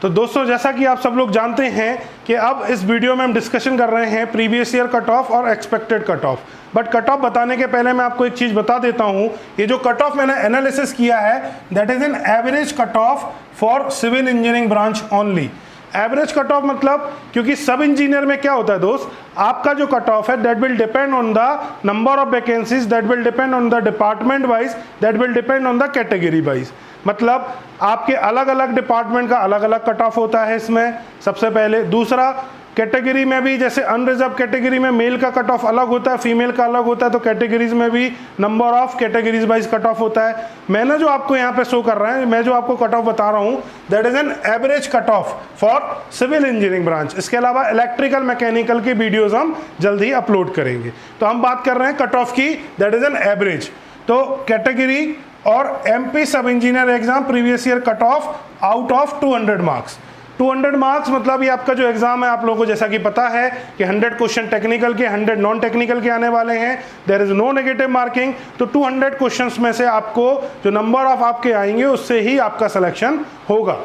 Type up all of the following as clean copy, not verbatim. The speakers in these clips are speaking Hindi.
तो दोस्तों जैसा कि आप सब लोग जानते हैं कि अब इस वीडियो में हम डिस्कशन कर रहे हैं प्रीवियस ईयर कट ऑफ और expected cut of. But cut off बताने के पहले मैं आपको एक चीज़ बता देता हूं, ये जो कट ऑफ मैंने एनालिसिस किया है that is an average cut off for civil engineering branch only. Average cut off मतलब, क्योंकि सब इंजीनियर में क्या होता है दोस्त, आपका जो कट ऑफ है that will depend on the number of vacancies, that will depend on the department wise, that will depend on the category wise. मतलब आपके अलग अलग डिपार्टमेंट का अलग अलग कट ऑफ होता है इसमें, सबसे पहले। दूसरा, कैटेगरी में भी जैसे अनरिजर्व कैटेगरी में मेल का कट ऑफ अलग होता है, फीमेल का अलग होता है, तो कैटेगरीज में भी number of categories wise cut off होता है। मैंने जो आपको यहाँ पे शो कर रहा है, मैं जो आपको कट ऑफ बता रहा हूँ that is an average cut off for civil engineering branch. इसके अलावा इलेक्ट्रिकल मैकेनिकल की वीडियोज हम जल्द ही अपलोड करेंगे। तो हम बात कर रहे हैं कट ऑफ की, दैट इज एन एवरेज। तो कैटेगरी और एमपी सब engineer exam previous year cut off out of 200 marks. 200 marks मतलब ये आपका जो एग्जाम है, आप लोगों को जैसा कि पता है कि 100 क्वेश्चन टेक्निकल के, 100 नॉन टेक्निकल के आने वाले हैं। There is no negative marking. तो 200 क्वेश्चंस में से आपको जो नंबर ऑफ आपके आएंगे उससे ही आपका सिलेक्शन होगा।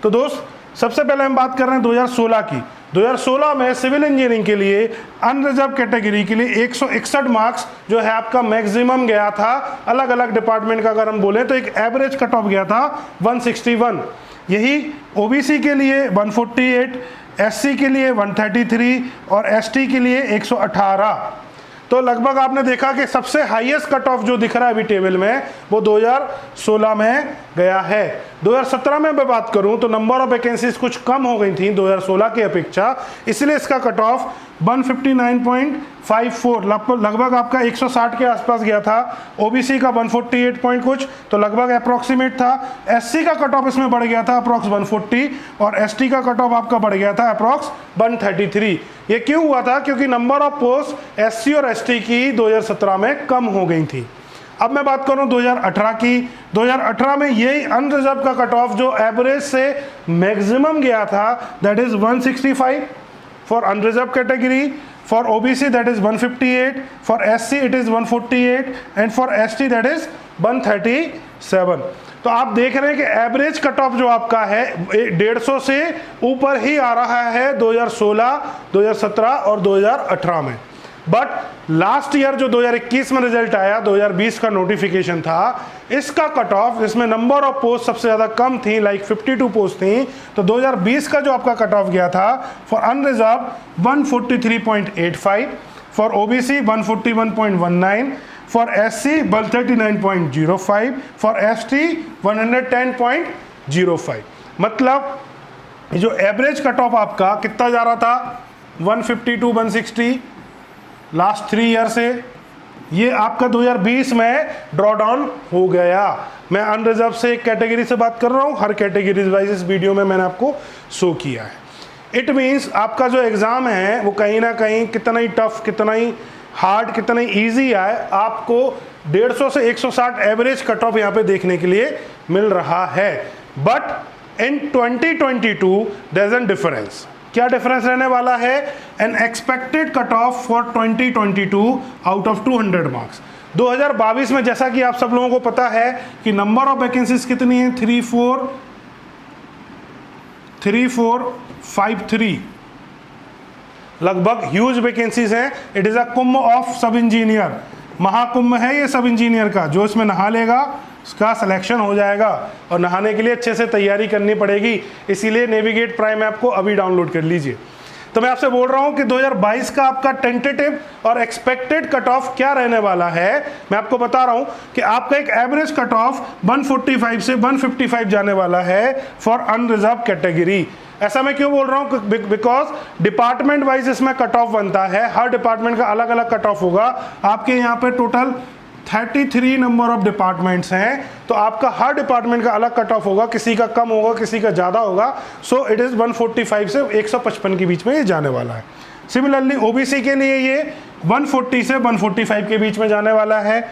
तो दोस्त सबसे पहले हम बात कर रहे हैं 2016 की। 2016 में सिविल इंजीनियरिंग के लिए अनरिजर्व कैटेगरी के लिए 161 मार्क्स जो है आपका मैक्सिमम गया था। अलग अलग डिपार्टमेंट का अगर हम बोले तो एक एवरेज कट ऑफ गया था 161। यही ओबीसी के लिए 148, एससी के लिए 133 और एसटी के लिए 118। तो लगभग आपने देखा कि सबसे हाईएस्ट कट ऑफ जो दिख रहा है अभी टेबल में वो 2016 में गया है। 2017 में मैं बात करूं तो नंबर ऑफ वैकेंसीज कुछ कम हो गई थी 2016 की अपेक्षा, इसलिए इसका कट ऑफ 159.54 लगभग आपका 160 के आसपास गया था। ओबीसी का 148 पॉइंट कुछ, तो लगभग अप्रॉक्सीमेट था। एससी का कट ऑफ इसमें बढ़ गया था अप्रॉक्स 140 और एसटी का कट ऑफ आपका बढ़ गया था अप्रॉक्स 133। ये क्यों हुआ था? क्योंकि नंबर ऑफ पोस्ट एससी और एसटी की 2017 में कम हो गई थी। अब मैं बात करूं 2018 की। 2018 में यही अनरिजर्व का कट ऑफ जो एवरेज से मैक्सिमम गया था that is 165 for unreserved category, for OBC that is 158, for SC it is 148 and for ST that is 137। तो आप देख रहे हैं कि एवरेज कट ऑफ जो आपका है 150 से ऊपर ही आ रहा है 2016, 2017 और 2018 में। बट लास्ट ईयर जो 2021 में रिजल्ट आया, 2020 का नोटिफिकेशन था, इसका कट ऑफ, इसमें नंबर ऑफ पोस्ट सबसे ज़्यादा कम थी, लाइक 52 पोस्ट थी। तो 2020 का जो आपका कट ऑफ गया था for unreserve 143.85, for OBC 141.19, for SC 139.05, for ST 110.05। मतलब जो एवरेज कट ऑफ आपका कितना जा रहा था 152 160 लास्ट 3 ईयर से, ये आपका 2020 में ड्रॉ डाउन हो गया। मैं अनरिजर्व से एक कैटेगरी से बात कर रहा हूँ, हर कैटेगरी वाइज इस वीडियो में मैंने आपको शो किया है। इट मीन्स आपका जो एग्ज़ाम है वो कहीं ना कहीं कितना ही टफ, कितना ही हार्ड, कितना ही ईजी आए, आपको 150 से 160 एवरेज कट ऑफ यहाँ पे देखने के लिए मिल रहा है। But in 2022 there is an difference. क्या डिफरेंस रहने वाला है? An expected cut off for 2022 out of 200 marks. 2022 में जैसा कि आप सब लोगों को पता है कि नंबर ऑफ वैकेंसीज कितनी है, 3453 लगभग ह्यूज वैकेंसीज हैं। It is a Kumbh of सब इंजीनियर, महाकुंभ है ये सब इंजीनियर का। जो इसमें नहा लेगा उसका सिलेक्शन हो जाएगा, और नहाने के लिए अच्छे से तैयारी करनी पड़ेगी। इसीलिए नेविगेट प्राइम ऐप को अभी डाउनलोड कर लीजिए। तो मैं आपसे बोल रहा हूं कि 2022 का आपका टेंटेटिव और एक्सपेक्टेड कट ऑफ क्या रहने वाला है। मैं आपको बता रहा हूं कि आपका एक एवरेज कट ऑफ 145 से 155 जाने वाला है फॉर अनरिजर्व कैटेगरी। ऐसा मैं क्यों बोल रहा हूं? बिकॉज डिपार्टमेंट वाइज इसमें कट ऑफ बनता है, हर डिपार्टमेंट का अलग अलग कट ऑफ होगा। आपके यहाँ पे टोटल 33 नंबर ऑफ डिपार्टमेंट्स हैं, तो आपका हर डिपार्टमेंट का अलग कट ऑफ होगा, किसी का कम होगा, किसी का ज़्यादा होगा। सो इट इज़ 145 से 155 के बीच में ये जाने वाला है। सिमिलरली ओबीसी के लिए ये 140 से 145 के बीच में जाने वाला है।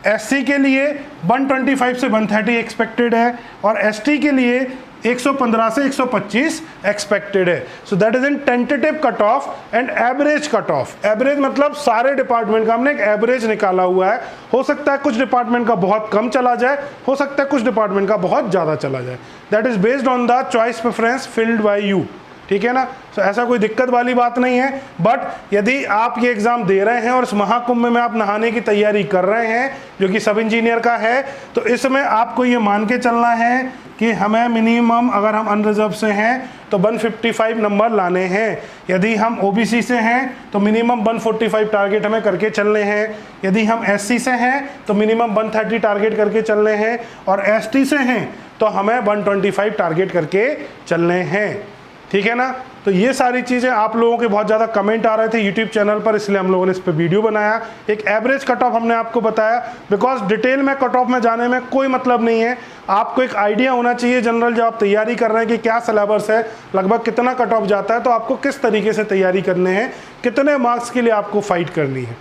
एससी के लिए 125 से 130 एक्सपेक्टेड है, और एसटी के लिए 115 से 125 एक्सपेक्टेड है। So that is in tentative cut off and average cut of. Average मतलब सारे डिपार्टमेंट का हमने एक एवरेज निकाला हुआ है। हो सकता है कुछ डिपार्टमेंट का बहुत कम चला जाए, हो सकता है कुछ डिपार्टमेंट का बहुत ज़्यादा चला जाए। That is based on the choice preference filled by you. ठीक है ना। तो ऐसा कोई दिक्कत वाली बात नहीं है। बट यदि आप ये एग्जाम दे रहे हैं और इस महाकुंभ में आप नहाने की तैयारी कर रहे हैं जो कि सब इंजीनियर का है, तो इसमें आपको ये मान के चलना है कि हमें मिनिमम, अगर हम अनरिजर्व से हैं तो 155 नंबर लाने हैं। यदि हम ओबीसी से हैं तो मिनिमम 145 टारगेट हमें करके चलने हैं। यदि हम एससी से हैं तो मिनिमम 130 टारगेट करके चलने हैं, और एसटी से हैं तो हमें 125 टारगेट करके चलने हैं। ठीक है ना। तो ये सारी चीज़ें, आप लोगों के बहुत ज़्यादा कमेंट आ रहे थे यूट्यूब चैनल पर, इसलिए हम लोगों ने इस पर वीडियो बनाया। एक एवरेज कट ऑफ हमने आपको बताया, बिकॉज डिटेल में कट ऑफ में जाने में कोई मतलब नहीं है। आपको एक आइडिया होना चाहिए जनरल, जब आप तैयारी कर रहे हैं, कि क्या सिलेबस है, लगभग कितना कट ऑफ जाता है, तो आपको किस तरीके से तैयारी करने हैं, कितने मार्क्स के लिए आपको फाइट करनी है।